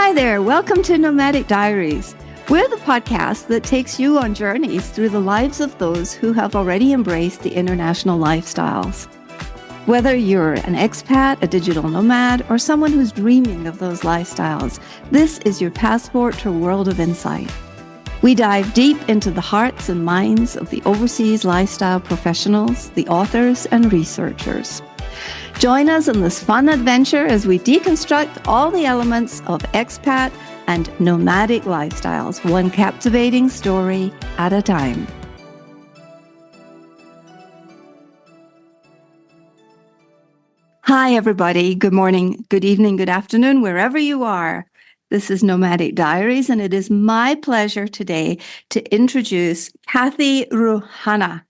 Hi there. Welcome to Nomadic Diaries. We're the podcast that takes you on journeys through the lives of those who have already embraced the international lifestyles. Whether you're an expat, a digital nomad, or someone who's dreaming of those lifestyles, this is your passport to a world of insight. We dive deep into the hearts and minds of the overseas lifestyle professionals, the authors, and researchers. Join us in this fun adventure as we deconstruct all the elements of expat and nomadic lifestyles, one captivating story at a time. Hi, everybody. Good morning, good evening, good afternoon, wherever you are. This is Nomadic Diaries, and it is my pleasure today to introduce Cathy Rouhana.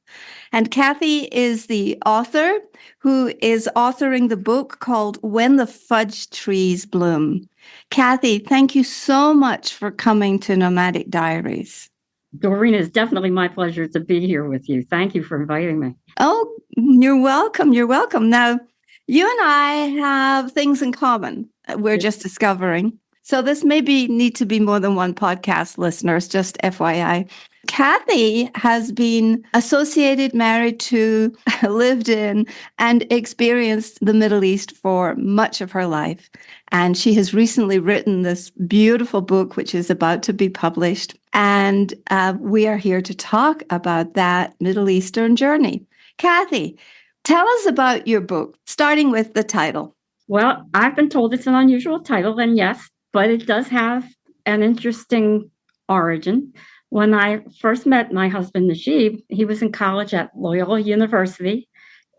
And Cathy is the author who is authoring the book called When the Fudge Trees Bloom. Cathy, thank you so much for coming to Nomadic Diaries. Doreen, it's definitely my pleasure to be here with you. Thank you for inviting me. Oh, you're welcome. You're welcome. Now, you and I have things in common we're just discovering. So this need to be more than one podcast, listeners, just FYI. Cathy has been associated, married to, lived in, and experienced the Middle East for much of her life. And she has recently written this beautiful book, which is about to be published. And we are here to talk about that Middle Eastern journey. Cathy, tell us about your book, starting with the title. Well, I've been told it's an unusual title, and yes, but it does have an interesting origin. When I first met my husband, Najib, he was in college at Loyola University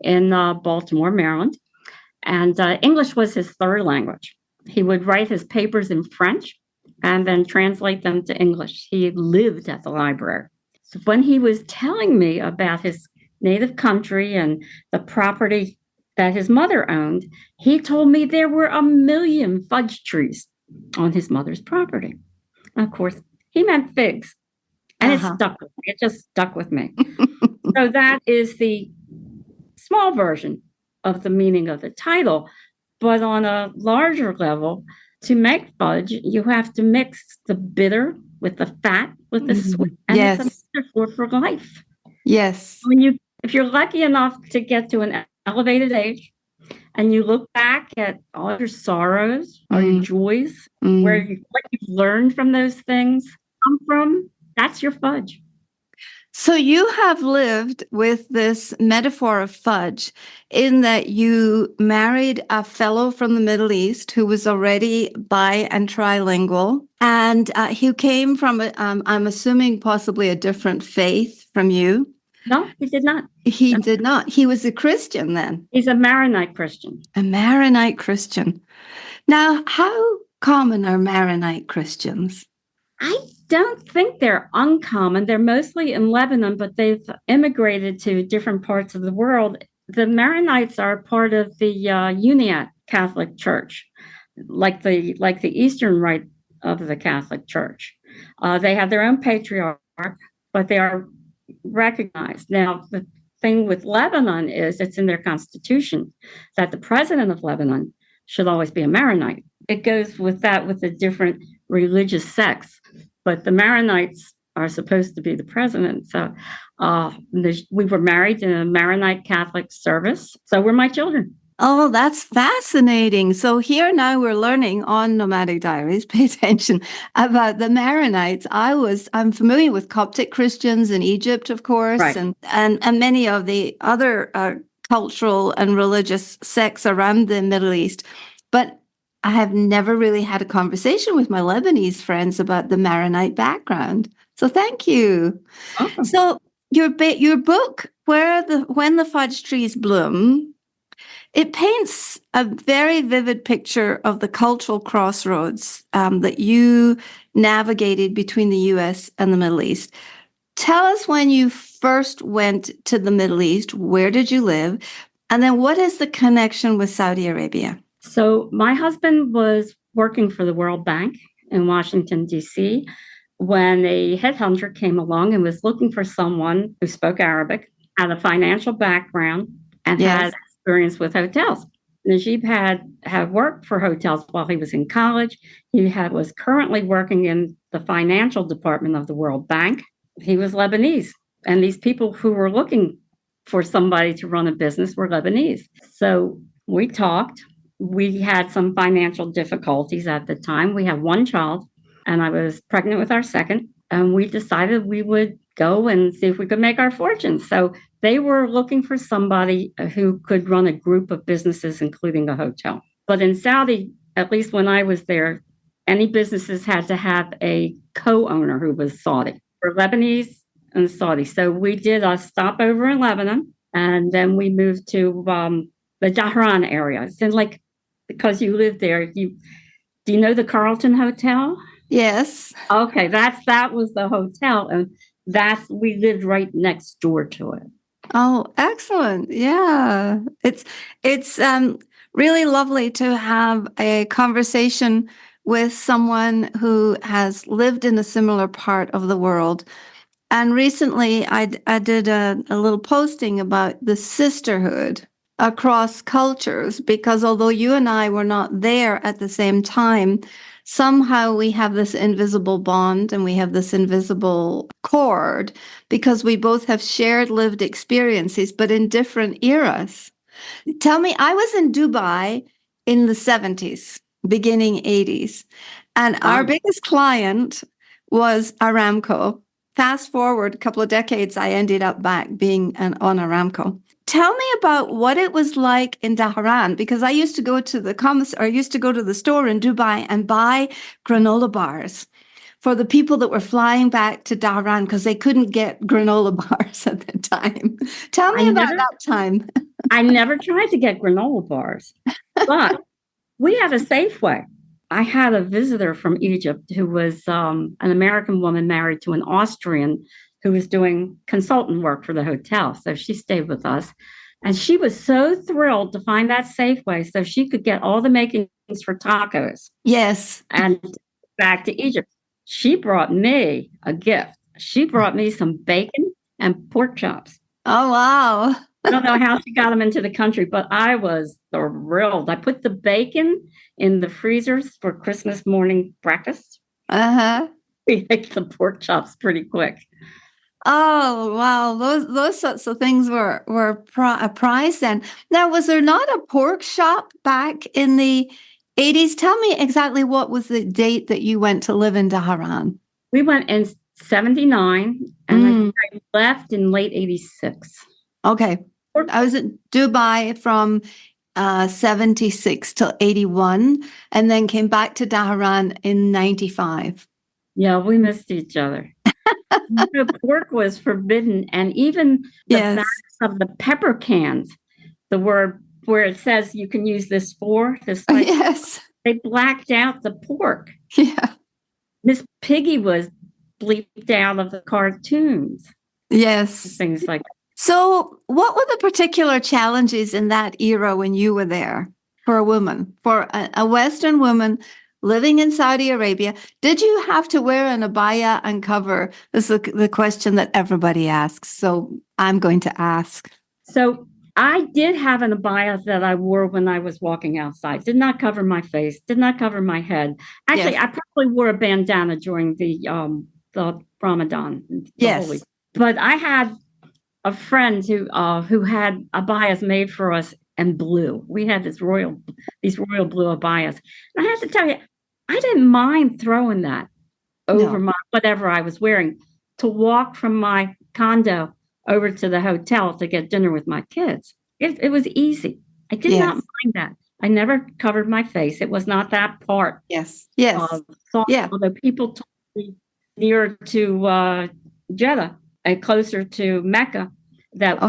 in Baltimore, Maryland, and English was his third language. He would write his papers in French and then translate them to English. He lived at the library. So when he was telling me about his native country and the property that his mother owned, he told me there were 1 million fudge trees on his mother's property. And of course, he meant figs. And it stuck with me. It just stuck with me. So that is the small version of the meaning of the title. But on a larger level, to make fudge, you have to mix the bitter with the fat, with the sweet. And it's a metaphor for life. Yes. If you're lucky enough to get to an elevated age and you look back at all your sorrows or your joys, what you've learned from those things come from, that's your fudge. So you have lived with this metaphor of fudge in that you married a fellow from the Middle East who was already bi and trilingual, and he came from, I'm assuming, possibly a different faith from you. No, he did not. He did not. He was a Christian then. He's a Maronite Christian. A Maronite Christian. Now, how common are Maronite Christians? I don't think they're uncommon. They're mostly in Lebanon, but they've immigrated to different parts of the world. The Maronites are part of the Uniate Catholic Church, like the Eastern Rite of the Catholic Church. They have their own patriarch, but they are recognized. Now, the thing with Lebanon is it's in their constitution that the president of Lebanon should always be a Maronite. It goes with that with the different religious sects, but the Maronites are supposed to be the president. So we were married in a Maronite Catholic service. So were my children. Oh, that's fascinating. So here now we're learning on Nomadic Diaries, pay attention, about the Maronites. I'm familiar with Coptic Christians in Egypt, of course, right, and many of the other cultural and religious sects around the Middle East. But I have never really had a conversation with my Lebanese friends about the Maronite background. So thank you. Awesome. So your book, When the Fudge Trees Bloom, it paints a very vivid picture of the cultural crossroads that you navigated between the U.S. and the Middle East. Tell us when you first went to the Middle East, where did you live? And then what is the connection with Saudi Arabia? So my husband was working for the World Bank in Washington, D.C., when a headhunter came along and was looking for someone who spoke Arabic, had a financial background, and had experience with hotels. Najib had worked for hotels while he was in college. Was currently working in the financial department of the World Bank. He was Lebanese, and these people who were looking for somebody to run a business were Lebanese. So we talked. We had some financial difficulties at the time. We had one child, and I was pregnant with our second, and we decided we would go and see if we could make our fortune. So they were looking for somebody who could run a group of businesses, including a hotel. But in Saudi, at least when I was there, any businesses had to have a co-owner who was Saudi. For Lebanese and Saudi. So we did a stopover in Lebanon, and then we moved to the Dahran area. It's in because you live there, do you know the Carlton Hotel? Yes. Okay, that was the hotel, and we lived right next door to it. Oh, excellent. Yeah. It's really lovely to have a conversation with someone who has lived in a similar part of the world. And recently I did a little posting about the sisterhood across cultures, because although you and I were not there at the same time, somehow we have this invisible bond and we have this invisible cord because we both have shared lived experiences, but in different eras. Tell me, I was in Dubai in the 70s, beginning 80s, and our biggest client was Aramco. Fast forward a couple of decades, I ended up back being on Aramco. Tell me about what it was like in Dahran, because I used to go to the store in Dubai and buy granola bars for the people that were flying back to Dahran because they couldn't get granola bars at the time. Tell me about that time. I never tried to get granola bars, but we had a Safeway. I had a visitor from Egypt who was an American woman married to an Austrian who was doing consultant work for the hotel. So she stayed with us. And she was so thrilled to find that Safeway so she could get all the makings for tacos. Yes. And back to Egypt. She brought me a gift. She brought me some bacon and pork chops. Oh, wow. I don't know how she got them into the country, but I was thrilled. I put the bacon in the freezers for Christmas morning breakfast. We ate the pork chops pretty quick. Oh, wow. Those sorts of things were a prize then. Now, was there not a pork shop back in the 80s? Tell me exactly what was the date that you went to live in Dahran? We went in 79, and I left in late 86. Okay. I was in Dubai from 76 till 81, and then came back to Dahran in 95. Yeah, we missed each other. Pork was forbidden, and even the backs of the pepper cans, the word where it says you can use this for this. They blacked out the pork. Yeah. Miss Piggy was bleeped out of the cartoons. Yes. Things like that. So what were the particular challenges in that era when you were there for a woman, for a Western woman living in Saudi Arabia? Did you have to wear an abaya and cover? This is the question that everybody asks. So I'm going to ask. So I did have an abaya that I wore when I was walking outside. Did not cover my face, did not cover my head. Actually, I probably wore a bandana during the Ramadan. Yes. But I had a friend who had abayas made for us in blue. We had these royal blue abayas. And I have to tell you, I didn't mind throwing that over my whatever I was wearing to walk from my condo over to the hotel to get dinner with my kids. It was easy. I did not mind that. I never covered my face. It was not that part. Yes. Although people told me near to Jeddah and closer to Mecca that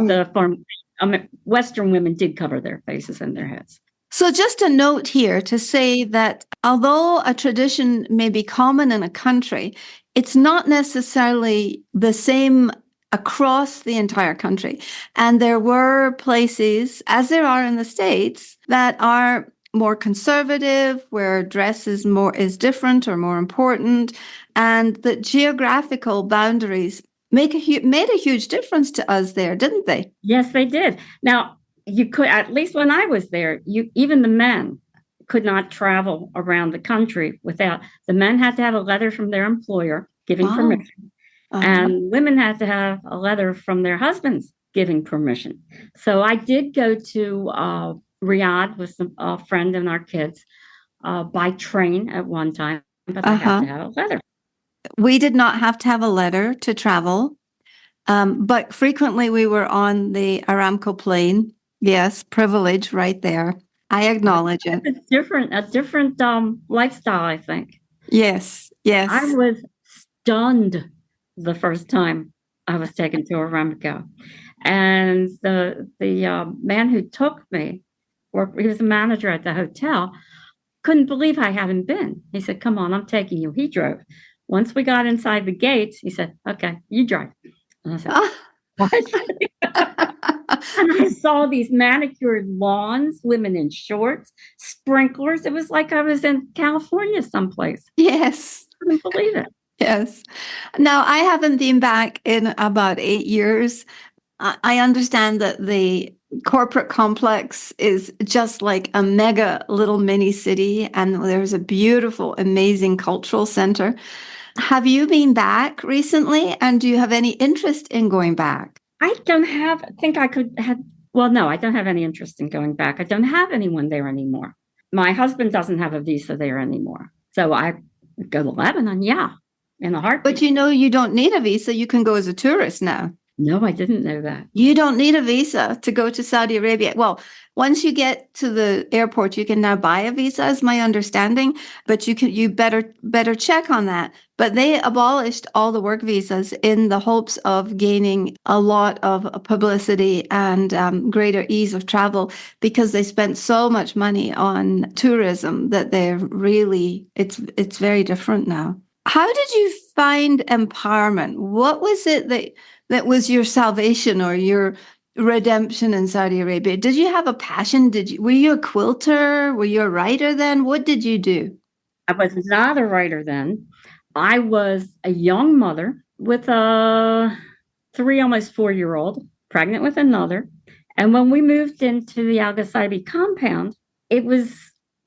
Western women did cover their faces and their heads. So just a note here to say that although a tradition may be common in a country, it's not necessarily the same across the entire country. And there were places, as there are in the States, that are more conservative, where dress is different or more important, and that geographical boundaries made a huge difference to us there, didn't they? Yes, they did. Now, you could, at least when I was there, even the men could not travel around the country without, the men had to have a letter from their employer giving Wow. permission, Uh-huh. and women had to have a letter from their husbands giving permission. So I did go to Riyadh with a friend and our kids by train at one time, but I had Uh-huh. to have a letter. We did not have to have a letter to travel, but frequently we were on the Aramco plane. Yes, privilege right there. I acknowledge it. It's a different lifestyle, I think. Yes, I yes. was stunned the first time I was taken to Aramco. And the man who took me, he was a manager at the hotel, couldn't believe I hadn't been. He said, "Come on, I'm taking you." He drove. Once we got inside the gates, he said, "Okay, you drive." And I said, "What?" And I saw these manicured lawns, women in shorts, sprinklers. It was like I was in California someplace. Yes. I couldn't believe it. Yes. Now, I haven't been back in about 8 years. I understand that the corporate complex is just like a mega little mini city, and there's a beautiful, amazing cultural center. Have you been back recently, and do you have any interest in going back? I think I could have, well, no, I don't have any interest in going back. I don't have anyone there anymore. My husband doesn't have a visa there anymore. So I go to Lebanon, yeah, in a But heartbeat. you don't need a visa. You can go as a tourist now. No, I didn't know that. You don't need a visa to go to Saudi Arabia. Well, once you get to the airport, you can now buy a visa, is my understanding. But you better check on that. But they abolished all the work visas in the hopes of gaining a lot of publicity and greater ease of travel because they spent so much money on tourism that it's very different now. How did you find empowerment? What was it that was your salvation or your redemption in Saudi Arabia? Did you have a passion? Were you a quilter? Were you a writer then? What did you do? I was not a writer then. I was a young mother with a almost 4 year old, pregnant with another. And when we moved into the Al Ghasaibi compound, it was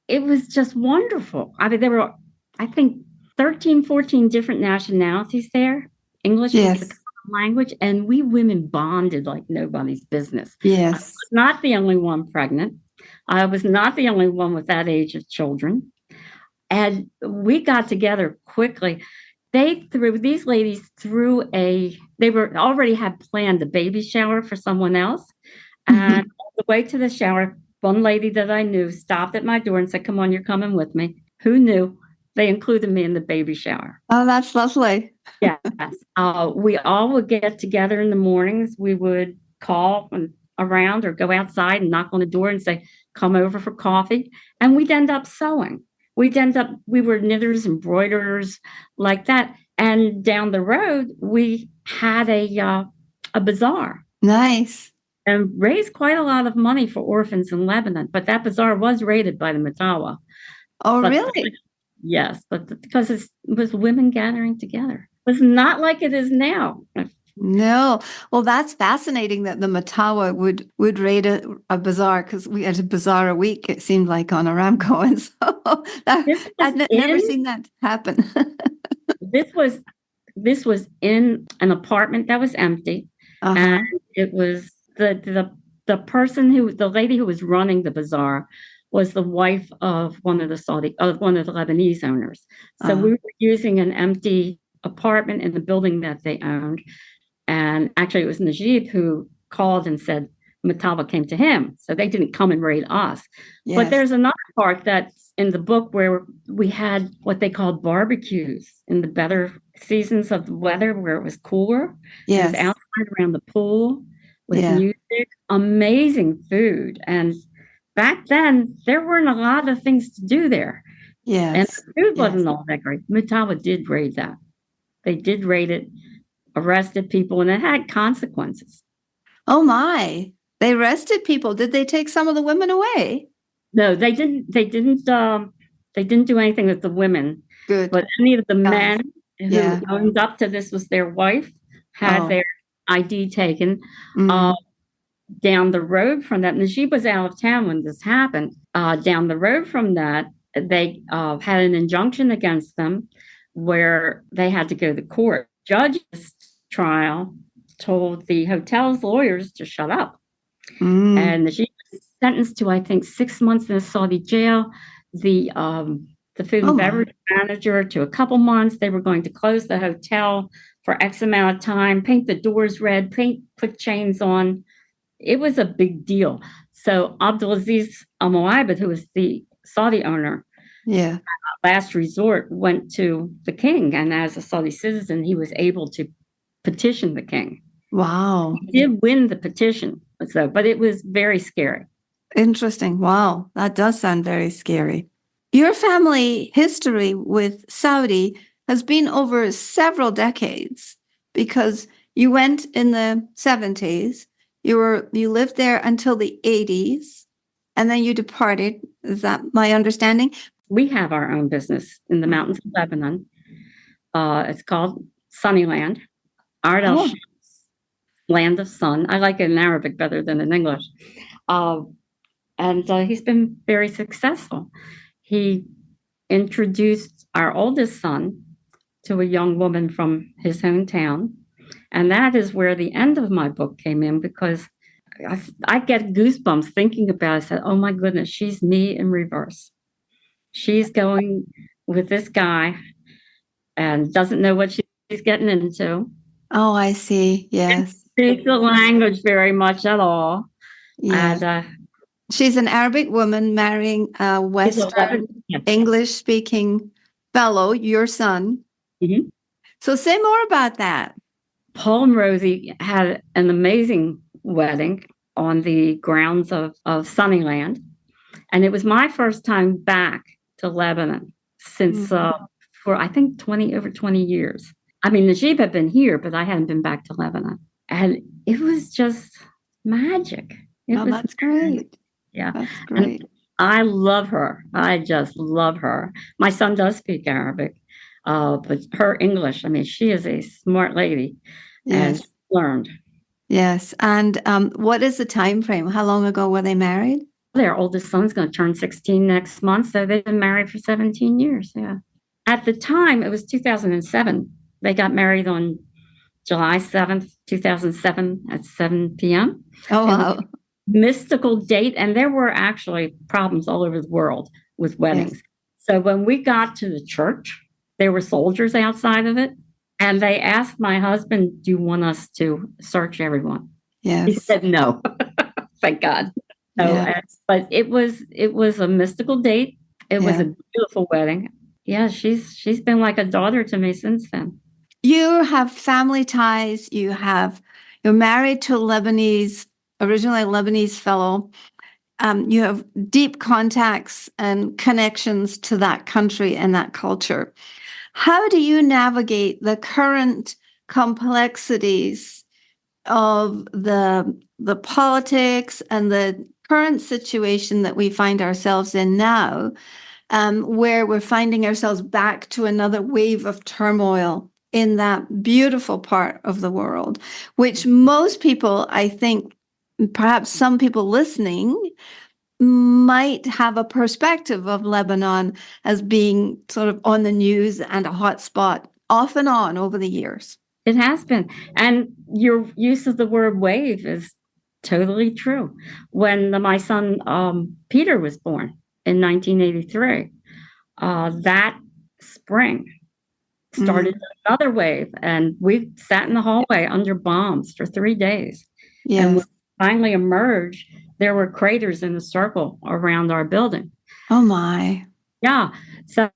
it was just wonderful. I mean, there were, I think, 13, 14 different nationalities there. English was the Yes. common language, and we women bonded like nobody's business. I was Yes. not the only one pregnant. I was not the only one with that age of children. And we got together quickly. These ladies they were already had planned a baby shower for someone else. And on the way to the shower, one lady that I knew stopped at my door and said, "Come on, you're coming with me." Who knew? They included me in the baby shower. Oh, that's lovely. Yes. We all would get together in the mornings. We would call around or go outside and knock on the door and say, "Come over for coffee." And we'd end up sewing. We were knitters, embroiderers, like that. And down the road, we had a bazaar Nice. and raised quite a lot of money for orphans in Lebanon. But that bazaar was raided by the Matawa. Oh, But really? yes, but because it was women gathering together. It was not like it is now. No. Well, that's fascinating that the Matawa would raid a bazaar because we had a bazaar a week, it seemed like on Aramco. And so I'd never seen that happen. This was in an apartment that was empty, Uh-huh. and it was the lady who was running the bazaar was the wife of one of the Lebanese owners. So we were using an empty apartment in the building that they owned. And actually, it was Najib who called and said Matawa came to him. So they didn't come and raid us. Yes. But there's another part that's in the book where we had what they called barbecues in the better seasons of the weather where it was cooler. Yes. It was outside around the pool with music, amazing food. And back then, there weren't a lot of things to do there. Yes. And the food wasn't all that great. Matawa did raid that. They did raid it, arrested people, and it had consequences. Oh my. They arrested people. Did they take some of the women away? No, they didn't. They didn't do anything with the women. Good. But any of the men who owned up to this was their wife had their ID taken. down the road from that, Najib was out of town when this happened. Down the road from that, they had an injunction against them where they had to go to court. Judge's trial told the hotel's lawyers to shut up. And Najib was sentenced to, I think, 6 months in a Saudi jail. The food and beverage manager to a couple months. They were going to close the hotel for X amount of time, paint the doors red, put chains on. It was a big deal. So Abdulaziz Al Muaibid, who was the Saudi owner, last resort went to the king. And as a Saudi citizen, he was able to petition the king. Wow. He did win the petition, but it was very scary. Interesting. Wow. That does sound very scary. Your family history with Saudi has been over several decades because you went in the 70s. You lived there until the 80s, and then you departed. Is that my understanding? We have our own business in the mountains of Lebanon. It's called Sunnyland, Ard al Shams, Land of Sun. I like it in Arabic better than in English. And he's been very successful. He introduced our oldest son to a young woman from his hometown. And that is where the end of my book came in, because I get goosebumps thinking about it. I said, oh my goodness, she's me in reverse. She's going with this guy and doesn't know what she's getting into. Oh, I see. Yes. Speaks the language very much at all. Yes. And she's an Arabic woman marrying a Western English-speaking fellow, your son. Mm-hmm. So say more about that. Paul and Rosie had an amazing wedding on the grounds of Sunnyland. And it was my first time back to Lebanon since, for I think over 20 years. I mean, Najib had been here, but I hadn't been back to Lebanon. And it was just magic. That's great. Yeah. That's great. And I love her. I just love her. My son does speak Arabic, but her English, I mean, she is a smart lady. Yes. And learned. Yes. And what is the time frame? How long ago were they married? Their oldest son's going to turn 16 next month. So they've been married for 17 years. Yeah. At the time, it was 2007. They got married on July 7th, 2007 at 7 p.m. Oh, wow. Mystical date. And there were actually problems all over the world with weddings. Yes. So when we got to the church, there were soldiers outside of it. And they asked my husband, do you want us to search everyone? Yes. He said no. Thank God. So, yes. But it was a mystical date. It was a beautiful wedding. Yeah, she's been like a daughter to me since then. You have family ties. You're married to originally a Lebanese fellow. You have deep contacts and connections to that country and that culture. How do you navigate the current complexities of the politics and the current situation that we find ourselves in now, where we're finding ourselves back to another wave of turmoil in that beautiful part of the world, which most people, I think, perhaps some people listening, might have a perspective of Lebanon as being sort of on the news and a hot spot off and on over the years. It has been. And your use of the word wave is totally true. When my son Peter was born in 1983, that spring started another wave. And we sat in the hallway under bombs for 3 days. Yes. And when we finally emerged, there were craters in a circle around our building. Oh, my. Yeah. So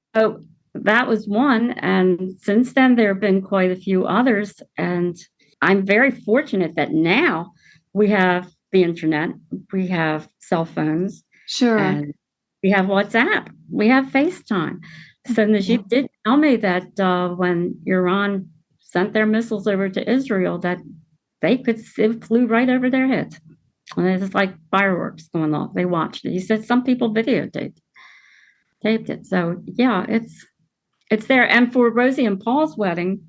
that was one. And since then, there have been quite a few others. And I'm very fortunate that now we have the internet, we have cell phones. Sure. And we have WhatsApp, we have FaceTime. So Najib did tell me that when Iran sent their missiles over to Israel, that it flew right over their heads. And it's like fireworks going off. They watched it. He said some people videotaped it. So yeah, it's there. And for Rosie and Paul's wedding,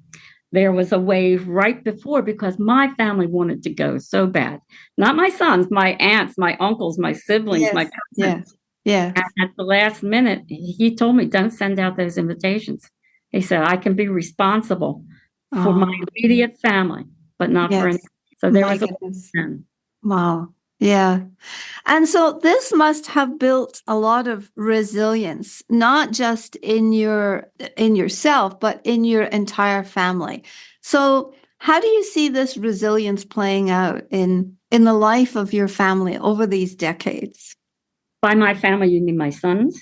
there was a wave right before because my family wanted to go so bad. Not my sons, my aunts, my uncles, my siblings, my Yes. cousins. Yes. Yes. And at the last minute, he told me, don't send out those invitations. He said, I can be responsible for my Oh, immediate family, but not for any. yes. So there My was a goodness. then. Wow. Yeah. And so this must have built a lot of resilience, not just in yourself, but in your entire family. So how do you see this resilience playing out in the life of your family over these decades? By my family, you mean my sons?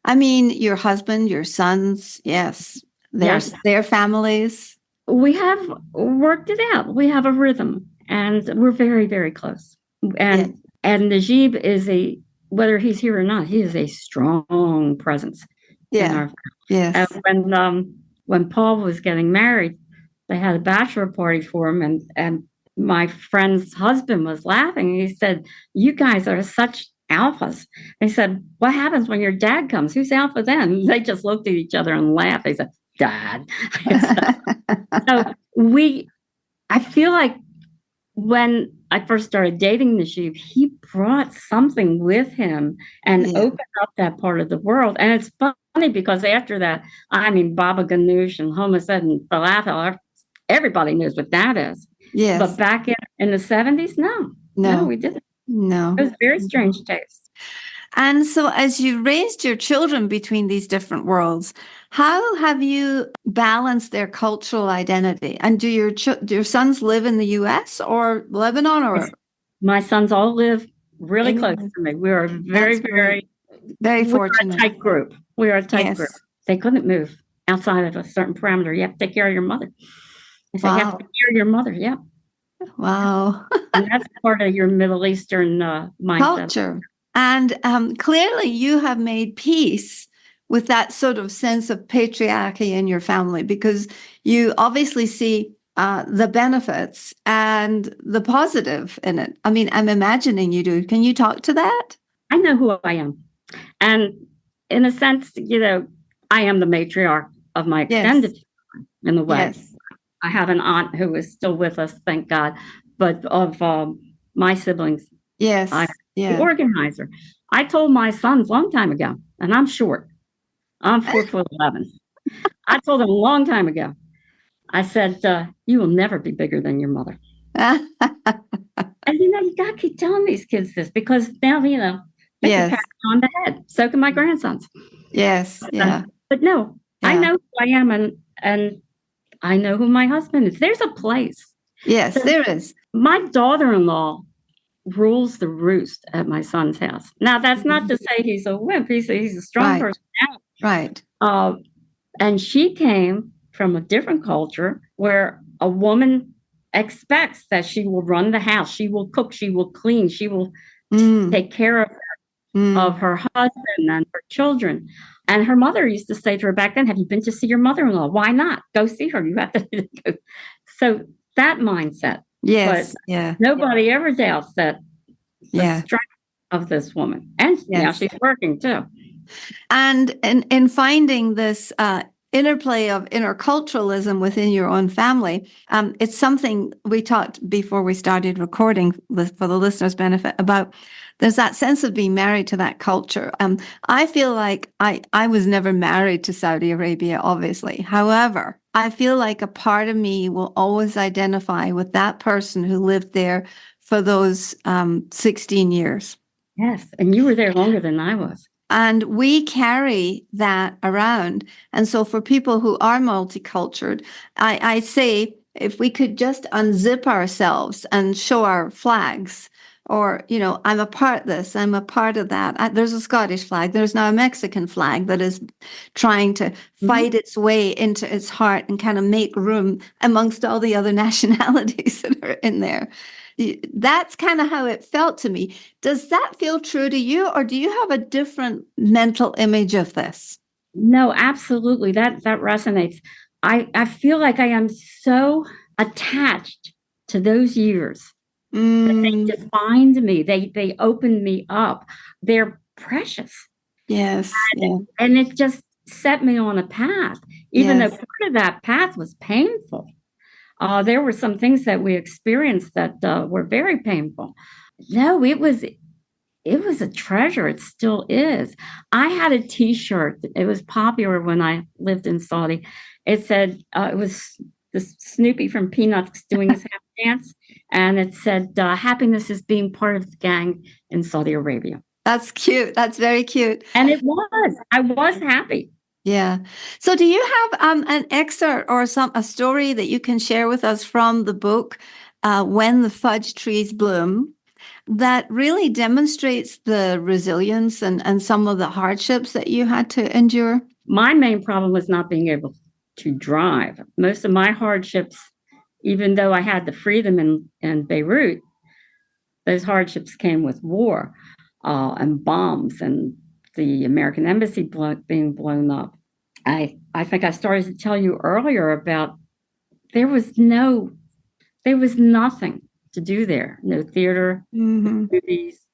I mean, your husband, your sons, yes, Yes. their families. We have worked it out. We have a rhythm and we're very, very close. Yeah. And Najib is whether he's here or not, he is a strong presence in Yeah. our. And Yes. when Paul was getting married, they had a bachelor party for him, and my friend's husband was laughing. He said, "You guys are such alphas." He said, "What happens when your dad comes? Who's alpha then?" They just looked at each other and laughed. They said, "Dad." So I feel like when I first started dating Najib, he brought something with him and Yeah. opened up that part of the world. And it's funny because after that, I mean, Baba Ganoush and hummus and falafel, everybody knows what that is. But Yes. back in the 70s, no, No. we didn't. It No. was very strange taste. And so, as you raised your children between these different worlds, how have you balanced their cultural identity? And do your sons live in the U.S. or Lebanon or My sons all live really close England? to me. We are very, That's great. very, Very we are a fortunate. tight group. We are a tight group. Yes. They couldn't move outside of a certain parameter. You have to take care of your mother. I said, you have to take Wow. care of your mother. Yeah. Wow. And that's part of your Middle Eastern mindset. Culture. And clearly, you have made peace with that sort of sense of patriarchy in your family because you obviously see the benefits and the positive in it. I mean, I'm imagining you do. Can you talk to that? I know who I am. And in a sense, I am the matriarch of my Yes. extended family in a way. Yes. I have an aunt who is still with us, thank God. But of my siblings, I'm Yes. the Yeah. organizer. I told my sons a long time ago, and I'm short. I'm 4'11". I told them a long time ago. I said, "You will never be bigger than your mother." And you got to keep telling these kids this because now they can pat Yes. me on the head. So can my grandsons. Yes. Yeah. But no, I Yeah. know who I am, and I know who my husband is. There's a place. Yes, So there is. my daughter-in-law rules the roost at my son's house. Now, that's not to Mhm. say he's a wimp. He's a strong Right. person now. Right. And she came from a different culture where a woman expects that she will run the house, she will cook, she will clean, she will Mm. take care of Mm. her husband and her children. And her mother used to say to her back then, "Have you been to see your mother-in-law? Why not? Go see her. You have to go." So that mindset. But Yes. Yeah. nobody ever doubts that the Yeah. strength of this woman. And now Yes. she's working too. And in finding this interplay of interculturalism within your own family, it's something we talked before we started recording for the listeners' benefit about. There's that sense of being married to that culture. I feel like I was never married to Saudi Arabia, obviously. However, I feel like a part of me will always identify with that person who lived there for those 16 years. Yes. And you were there longer than I was. And we carry that around. And so for people who are multicultural, I say if we could just unzip ourselves and show our flags, or, I'm a part of this, I'm a part of that. There's a Scottish flag. There's now a Mexican flag that is trying to fight its way into its heart and kind of make room amongst all the other nationalities that are in there. That's kind of how it felt to me. Does that feel true to you, or do you have a different mental image of this? No, absolutely. That resonates. I feel like I am so attached to those years. Mm, They defined me. They opened me up. They're precious. yes, yeah, And it just set me on a path, even though yes, part of that path was painful. there were some things that we experienced that were very painful. No, it was a treasure. It still is. I had a T-shirt. It was popular when I lived in Saudi. It said it was this Snoopy from Peanuts doing his happy dance, and it said, "Happiness is being part of the gang in Saudi Arabia." That's cute. That's very cute. And it was. I was happy. Yeah. So, do you have an excerpt or a story that you can share with us from the book, "When the Fudge Trees Bloom," that really demonstrates the resilience and some of the hardships that you had to endure? My main problem was not being able to drive. Most of my hardships, even though I had the freedom in Beirut, those hardships came with war and bombs and the American embassy being blown up. I think I started to tell you earlier about there was nothing to do there. No theater, no movies,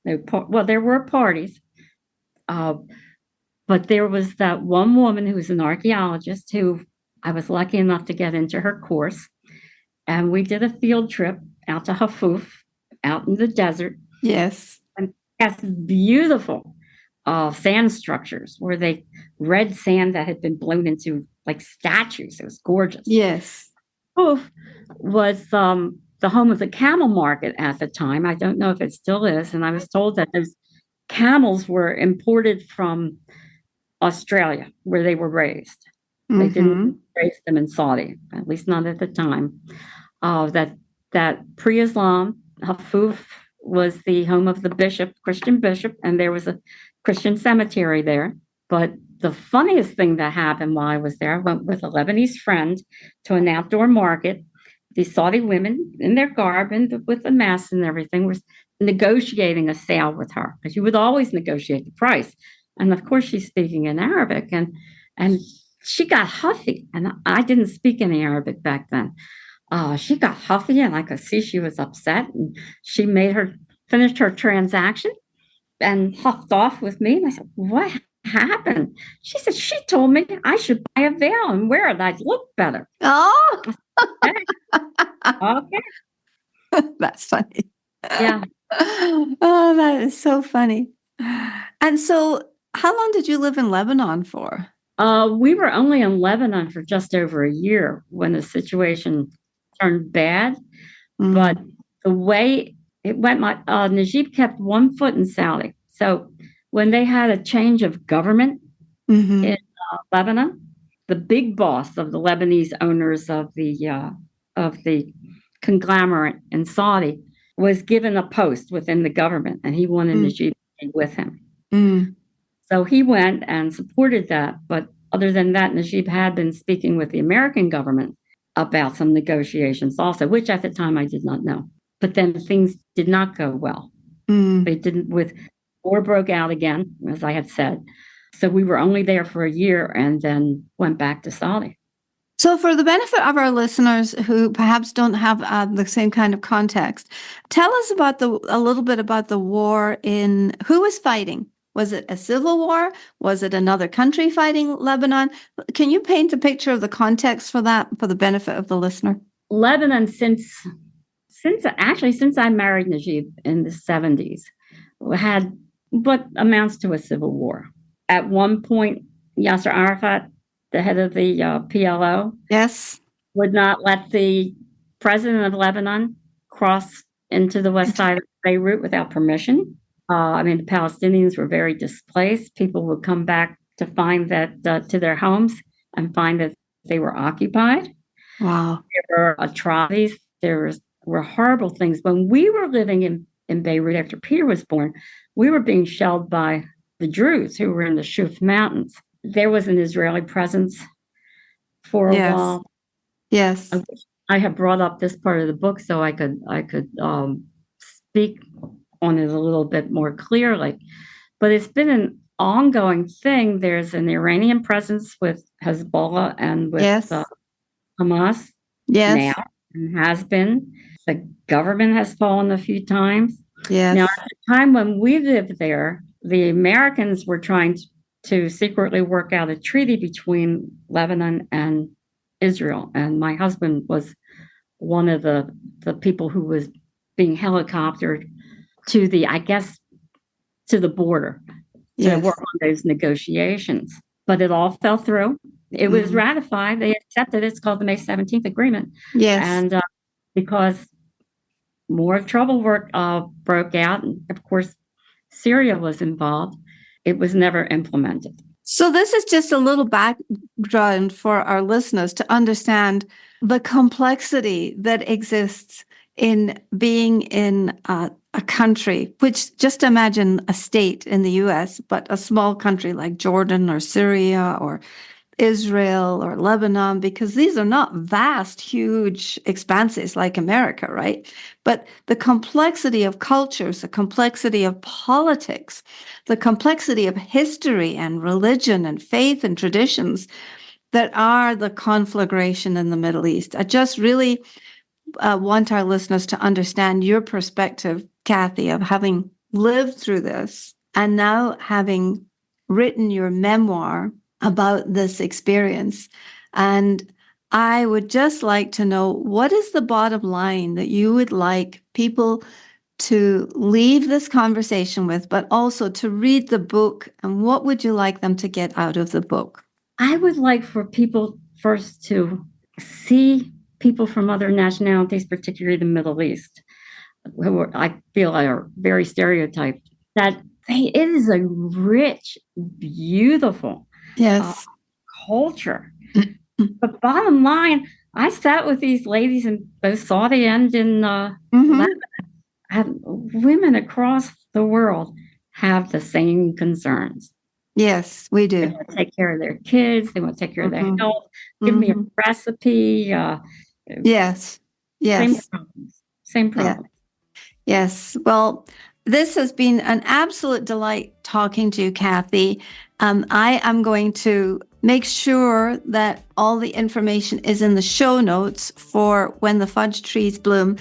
well, there were parties, but there was that one woman who was an archaeologist who I was lucky enough to get into her course, and we did a field trip out to Hafuf, out in the desert. Yes. And has beautiful sand structures where they red sand that had been blown into like statues. It was gorgeous. Yes. Hafuf was the home of the camel market at the time. I don't know if it still is. And I was told that those camels were imported from Australia, where they were raised. They didn't raise them in Saudi, at least not at the time. That pre-Islam, Hafuf was the home of the Christian bishop, and there was a Christian cemetery there. But the funniest thing that happened while I was there, I went with a Lebanese friend to an outdoor market. These Saudi women in their garb and with the mask and everything were negotiating a sale with her, because you would always negotiate the price. And of course, she's speaking in Arabic, and she got huffy, and I didn't speak any Arabic back then. She got huffy, and I could see she was upset. And she finished her transaction and huffed off with me. And I said, "What happened?" She said, "She told me I should buy a veil and wear it. I'd look better." Oh, Okay. that's funny. Yeah. Oh, that is so funny. And so, how long did you live in Lebanon for? We were only in Lebanon for just over a year when the situation turned bad. But the way it went, Najib kept one foot in Saudi. So when they had a change of government in Lebanon, the big boss of the Lebanese owners of the conglomerate in Saudi was given a post within the government, and he wanted Najib to be with him. So he went and supported that. But other than that, Najib had been speaking with the American government about some negotiations also, which at the time I did not know. But then things did not go well. They didn't, war broke out again, as I had said. So we were only there for a year and then went back to Saudi. So, for the benefit of our listeners who perhaps don't have the same kind of context, tell us a little bit about the war who was fighting? Was it a civil war? Was it another country fighting Lebanon? Can you paint a picture of the context for that, for the benefit of the listener? Lebanon, since I married Najib in the 70s, had what amounts to a civil war. At one point, Yasser Arafat, the head of the PLO, yes, would not let the president of Lebanon cross into the west side of Beirut without permission. The Palestinians were very displaced. People would come back to find that to their homes and find that they were occupied. Wow. There were atrocities. There were horrible things. When we were living in Beirut after Peter was born, we were being shelled by the Druze who were in the Shuf Mountains. There was an Israeli presence for a while. Yes. I have brought up this part of the book so I could speak on it a little bit more clearly. But it's been an ongoing thing. There's an Iranian presence with Hezbollah and with Hamas now, and has been. The government has fallen a few times. Yes. Now, at the time when we lived there, the Americans were trying to secretly work out a treaty between Lebanon and Israel. And my husband was one of the people who was being helicoptered to the border to work on those negotiations. But it all fell through. It was ratified. They accepted it. It's called the May 17th Agreement. Yes. And because more trouble broke out, and of course, Syria was involved, it was never implemented. So this is just a little background for our listeners to understand the complexity that exists in being in a country, which just imagine a state in the US, but a small country like Jordan or Syria or Israel or Lebanon, because these are not vast, huge expanses like America, right? But the complexity of cultures, the complexity of politics, the complexity of history and religion and faith and traditions that are the conflagration in the Middle East. I just really want our listeners to understand your perspective, Cathy, of having lived through this and now having written your memoir about this experience. And I would just like to know, what is the bottom line that you would like people to leave this conversation with, but also to read the book? And what would you like them to get out of the book? I would like for people first to see people from other nationalities, particularly the Middle East, who I feel are very stereotyped, that it is a rich, beautiful culture. But bottom line, I sat with these ladies in both Saudi and in Lebanon, and women across the world have the same concerns. Yes, we do. They want to take care of their kids. They want to take care of their health. Give me a recipe. Yes. Same problem. Yes. Well, this has been an absolute delight talking to you, Cathy. I am going to make sure that all the information is in the show notes for When the Fudge Trees Bloom,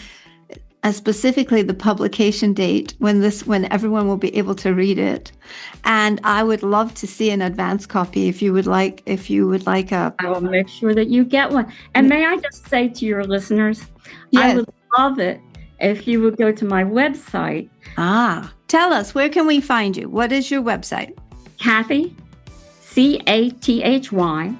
specifically the publication date when everyone will be able to read it. And I would love to see an advance copy if you would like a. I will make sure that you get one. And may I just say to your listeners, I would love it if you would go to my website. Tell us, where can we find you? What is your website? Cathy, Cathy, Rouhana,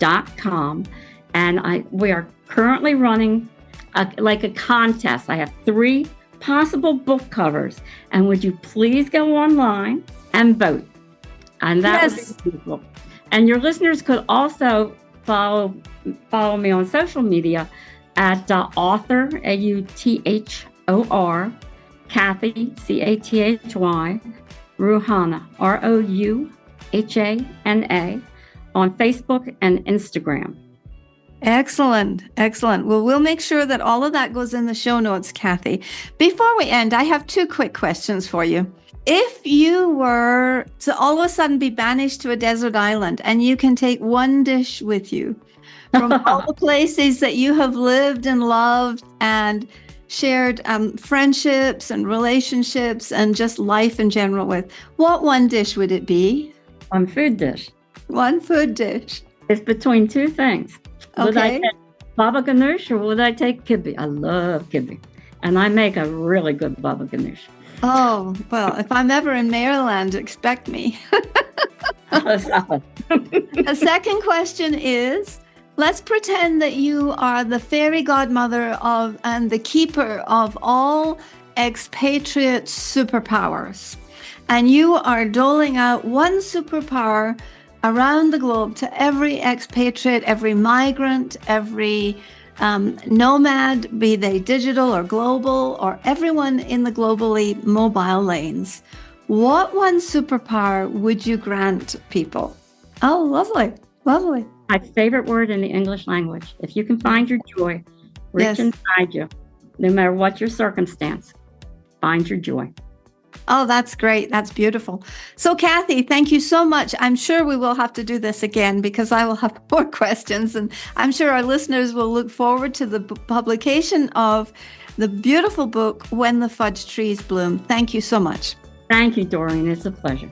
Rouhana.com. And we are currently running a contest. I have 3 possible book covers. And would you please go online and vote? And that would be beautiful. And your listeners could also follow me on social media at author, AUTHOR, Cathy, CATHY, Rouhana, ROUHANA, on Facebook and Instagram. Excellent. Well, we'll make sure that all of that goes in the show notes, Cathy. Before we end, I have 2 quick questions for you. If you were to all of a sudden be banished to a desert island and you can take one dish with you from all the places that you have lived and loved and shared friendships and relationships and just life in general with, what one dish would it be? One food dish. One food dish. It's between 2 things. Okay. Would I take baba ganoush or would I take kibbe? I love kibbe. And I make a really good baba ganoush. Oh, well, if I'm ever in Maryland, expect me. The second question is, let's pretend that you are the fairy godmother and the keeper of all expatriate superpowers. And you are doling out one superpower around the globe to every expatriate, every migrant, every nomad, be they digital or global, or everyone in the globally mobile lanes. What one superpower would you grant people? Oh, lovely. My favorite word in the English language. If you can find your joy rich inside you, no matter what your circumstance, find your joy. Oh, that's great. That's beautiful. So, Cathy, thank you so much. I'm sure we will have to do this again because I will have more questions. And I'm sure our listeners will look forward to the publication of the beautiful book, When the Fudge Trees Bloom. Thank you so much. Thank you, Doreen. It's a pleasure.